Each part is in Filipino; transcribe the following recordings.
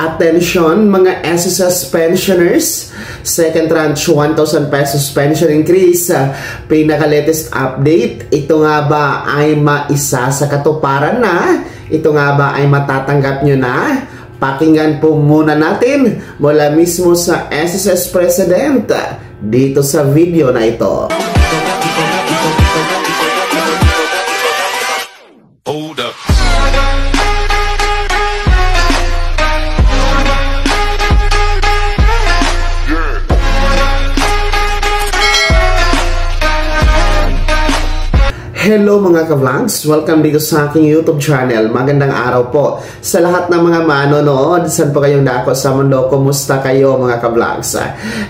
Attention mga SSS pensioners, second tranche 1,000 pesos pension increase. Pinaka-latest update, ito nga ba ay maisa sa katuparan na? Ito nga ba ay matatanggap nyo na? Pakinggan po muna natin mula mismo sa SSS President dito sa video na ito. Hold up. Hello mga ka-vlogs! Welcome dito sa aking YouTube channel. Magandang araw po sa lahat ng mga manonood. Saan po kayong dako sa mundo? Kumusta kayo mga ka-vlogs?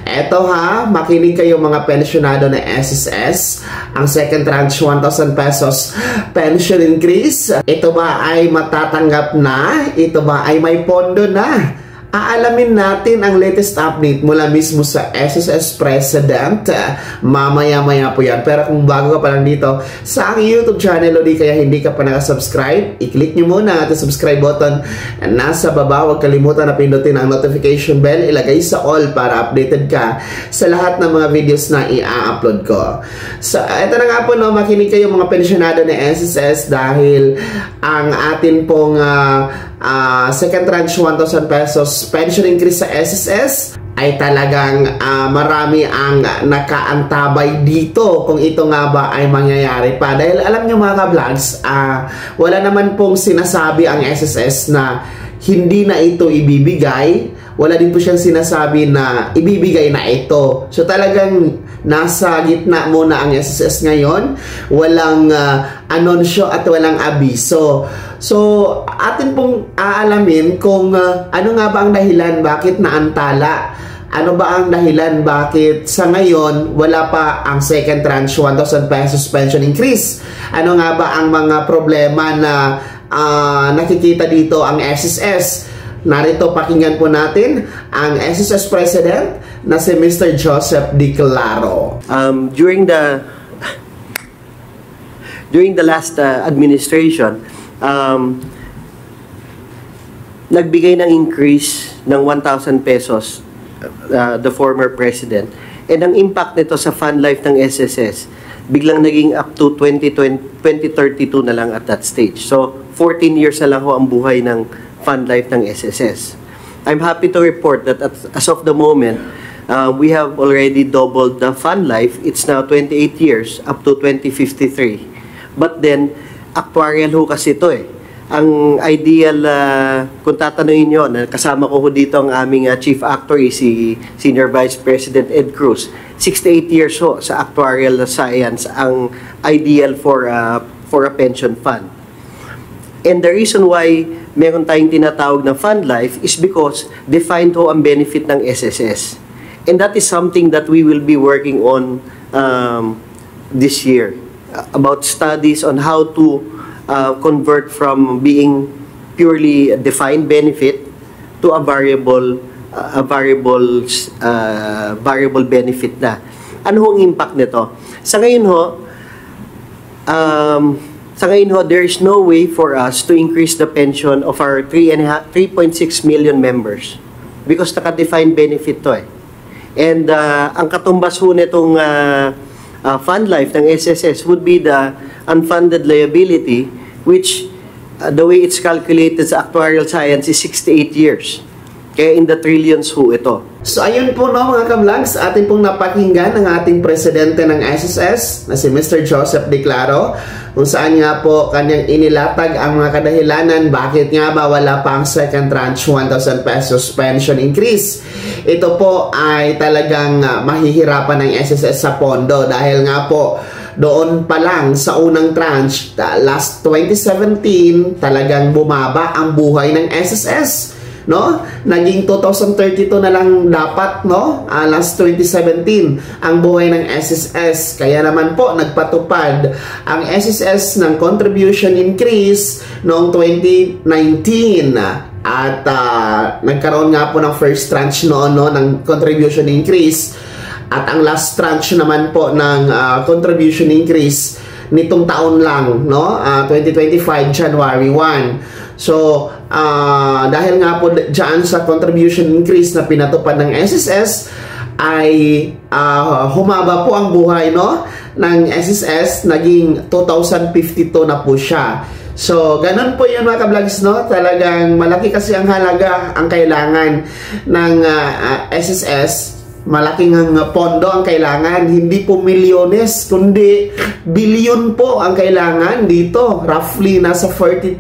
Eto ha, makinig kayo mga pensyonado na SSS. Ang second tranche 1,000 pesos pension increase. Ito ba ay matatanggap na? Ito ba ay may pondo na? Aalamin natin ang latest update mula mismo sa SSS President. Mamaya-maya po yan. Pero kung bago ka pa lang dito sa aking YouTube channel o di kaya hindi ka pa nakasubscribe, i-click nyo muna ang subscribe button nasa baba. Huwag kalimutan na pindutin ang notification bell. Ilagay sa all para updated ka sa lahat ng mga videos na i-upload ko. So, ito na nga po, no, makinig kayo mga pensyonado na SSS dahil ang atin pong second tranche 1,000 pesos pension increase sa SSS ay talagang marami ang nakaantabay dito kung ito nga ba ay mangyayari pa. Dahil alam nyo mga ka-vlogs, wala naman pong sinasabi ang SSS na hindi na ito ibibigay. Wala din po siyang sinasabi na ibibigay na ito. So talagang nasa gitna muna ang SSS ngayon. Walang anunsyo at walang abiso. So atin pong aalamin kung ano nga ba ang dahilan bakit naantala. Ano ba ang dahilan bakit sa ngayon wala pa ang second tranche 1,000 pesos pension increase? Ano nga ba ang mga problema na nakikita dito ang SSS? Narito, pakinggan po natin ang SSS President na si Mr. Joseph D. Claro. During the last administration, nagbigay ng increase ng 1,000 pesos the former president. And ang impact nito sa fund life ng SSS, biglang naging up to 2032 na lang at that stage. So, 14 years na lang ho ang buhay ng fund life ng SSS. I'm happy to report that as of the moment, we have already doubled the fund life. It's now 28 years up to 2053. But then, actuarial ho kasi ito eh. Ang ideal, kung tatanungin nyo, kasama ko dito ang aming chief actuary, si Senior Vice President Ed Cruz, 68 years ho sa actuarial science ang ideal for a pension fund. And the reason why meron tayong tinatawag na fund life is because defined ho ang benefit ng SSS. And that is something that we will be working on this year. About studies on how to convert from being purely a defined benefit to a variable benefit na. Ano hong impact nito? Sa ngayon ho, there is no way for us to increase the pension of our 3.6 million members because naka-defined benefit to eh. And ang katumbas ho nitong fund life ng SSS would be the unfunded liability, which the way it's calculated sa actuarial science is 68 years. Kaya in the trillions ho ito. So ayun po no mga ka-vlogs, atin pong napakinggan ang ating presidente ng SSS na si Mr. Joseph D. Claro, kung saan nga po kanyang inilatag ang mga kadahilanan bakit nga ba wala pa ang second tranche 1,000 pesos pension increase. Ito po ay talagang mahihirapan ng SSS sa pondo dahil nga po doon pa lang sa unang tranche, last 2017, talagang bumaba ang buhay ng SSS. No? Naging 2032 na lang dapat, no? Last 2017 ang buhay ng SSS. Kaya naman po nagpatupad ang SSS ng contribution increase noong 2019. At nagkaroon nga po ng first tranche noon, no, ng contribution increase. At ang last tranche naman po ng contribution increase nitong taon lang, no? 2025 January 1. So, dahil nga po dyan sa contribution increase na pinatupad ng SSS, ay humaba po ang buhay, no, ng SSS, naging 2,052 na po siya. So, ganun po yun mga ka-vlogs, no? Talagang malaki kasi ang halaga, ang kailangan ng SSS. Malaking ang pondo ang kailangan, hindi po milyones, kundi billion po ang kailangan dito. Roughly, nasa 42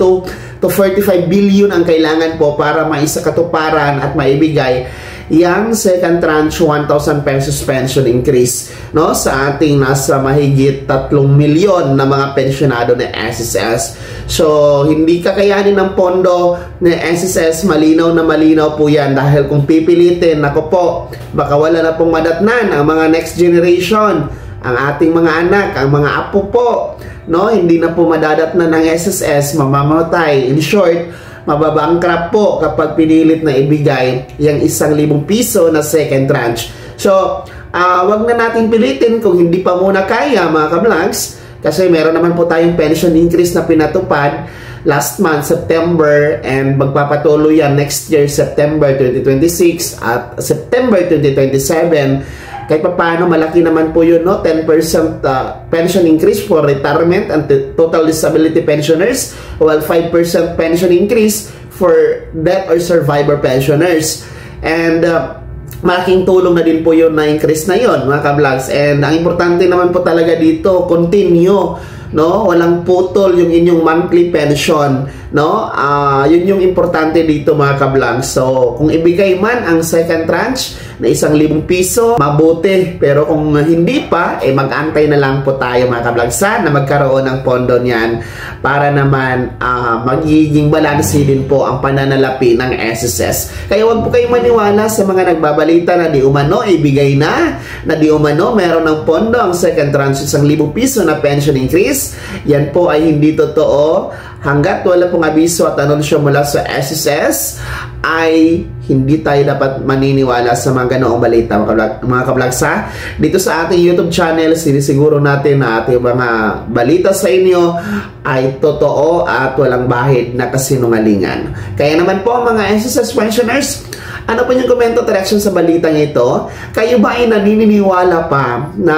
to 45 billion ang kailangan po para maisakatuparan at maibigay yang second tranche 1,000 pesos pension increase, no, sa ating nasa mahigit 3 milyon na mga pensyonado ng SSS. So, hindi kakayanin ng pondo ng SSS, malinaw na malinaw po yan, dahil kung pipilitin, nako po, baka wala na pong madatnan ang mga next generation, ang ating mga anak, ang mga apo po, no, hindi na po madadatnan ng SSS, mamamatay. In short, mababangkrap po kapag pinilit na ibigay yung 1,000 piso na second tranche. So, wag na natin pilitin kung hindi pa muna kaya mga ka-vlogs, kasi meron naman po tayong pension increase na pinatupad last month, September, and magpapatuloy yan next year, September 2026 at September 2027. Kahit pa paano, malaki naman po yun, no? 10% pension increase for retirement and total disability pensioners, while 5% pension increase for death or survivor pensioners. And malaking tulong na din po yun na increase na yun, mga ka-vlogs. And ang importante naman po talaga dito, continue, no? Walang putol yung inyong monthly pension, no? Yun yung importante dito, mga ka-vlogs. So, kung ibigay man ang second tranche na 1,000 piso, mabuti. Pero kung hindi pa, mag-antay na lang po tayo, mga ka-vlogs, na magkaroon ng pondo niyan para naman magiging balanse din po ang pananalapi ng SSS. Kaya wag po kayong maniwala sa mga nagbabalita na di umano ibigay na di umano meron ng pondo ang second tranche 1,000 piso na pension increase. Yan po ay hindi totoo. Hanggat wala pong abiso at anunsyo mula sa SSS, ay hindi tayo dapat maniniwala sa mga ganoong balita, mga ka-vlogs, ha? Dito sa ating YouTube channel, sinisiguro natin na ating mga balita sa inyo ay totoo at walang bahid na kasinungalingan. Kaya naman po mga SSS pensioners, ano po yung komento direction sa balitang ito? Kayo ba ay naniniwala pa na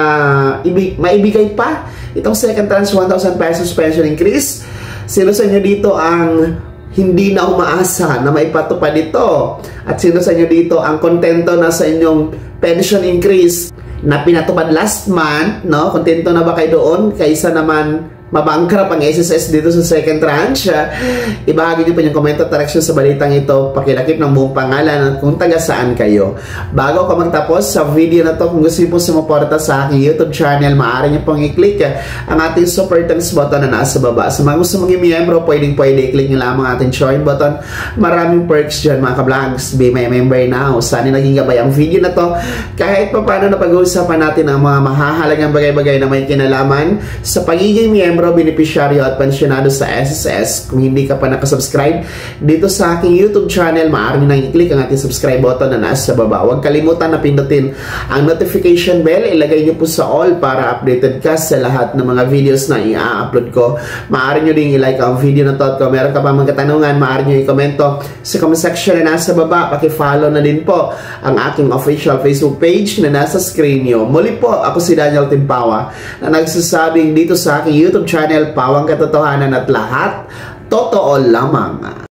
maibigay pa itong second tranche 1,000 pesos pension increase? Sino sa inyo dito ang hindi na umaasa na maipatupad ito? At sino sa inyo dito ang kontento na sa inyong pension increase na pinatupad last month, no? Kontento na ba kayo doon kaysa naman mabangkrap ang SSS dito sa second tranche? Ibahagi niyo po yung comment at direction sa balitang ito, pakilakip ng buong pangalan at kung taga saan kayo. Bago ko magtapos sa video na to, kung gusto niyo po sumuporta sa aking YouTube channel, maaari niyo pong i-click ang ating super thanks button na nasa baba. Sa mga gusto maging miyembro, pwede i-click niyo lamang ating join button. Maraming perks dyan, mga ka-vlogs. Be my member now. Sana naging gabay ang video na to, kahit pa paano na pag-uusapan natin ang mga mahahalagang bagay-bagay na may kinalaman sa pagiging miyembro, benepisyaryo at pensyonado sa SSS. Kung hindi ka pa nakasubscribe dito sa aking YouTube channel, maaari nang i-click ang ating subscribe button na nasa baba. Huwag kalimutan na pindutin ang notification bell. Ilagay nyo po sa all para updated ka sa lahat ng mga videos na i-upload ko. Maaari nyo din i-like ang video na to, at kung meron ka pa mga katanungan, maaari nyo i-komento sa comment section na nasa baba. Paki-follow na din po ang aking official Facebook page na nasa screen nyo. Muli po, ako si Daniel Timpawa na nagsasabing dito sa aking YouTube channel, Pawang Katotohanan, at lahat totoo lamang.